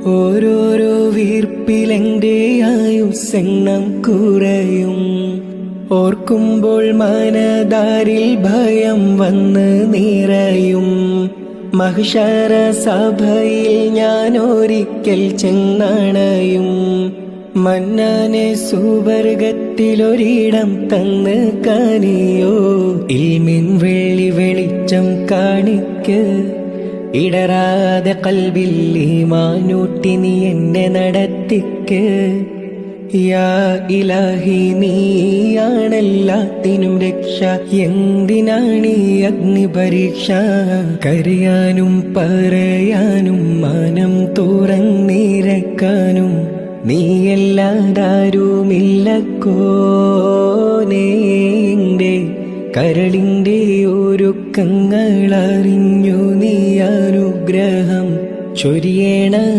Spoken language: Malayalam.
ഓരോരോ വീർപ്പിലെന്റെ ആയുസ്സെണ്ണം കുറയും. ഓർക്കുമ്പോൾ മനതാരിൽ ഭയം വന്ന് നിറയും. മഹ്ശറ സഭയിൽ ഞാൻ ഒരിക്കൽ ചെന്നണയും. മന്നാനെ സുവർഗത്തിലൊരിടം തന്ന് കനിയോ. ഇൽമിൻ വെള്ളി വെളിച്ചം കാണിക്ക്. ഇടറാതെ കൽബിൽ ഈമാനൂട്ടി നീ എന്നെ നടത്തിക്ക്. യാ ഇലാഹി നീയാണെല്ലാത്തിനും രക്ഷ. എന്തിനാണീ അഗ്നിപരീക്ഷ? കരയാനും പറയാനും മാനം തുറന്നിരക്കാനും നീയല്ലാതാരുമില്ലക്കോനേ. എന്റെ കരളിന്റെ ഒരുക്കങ്ങളറിഞ്ഞു നീ അനുഗ്രഹം ചൊരിയേണ.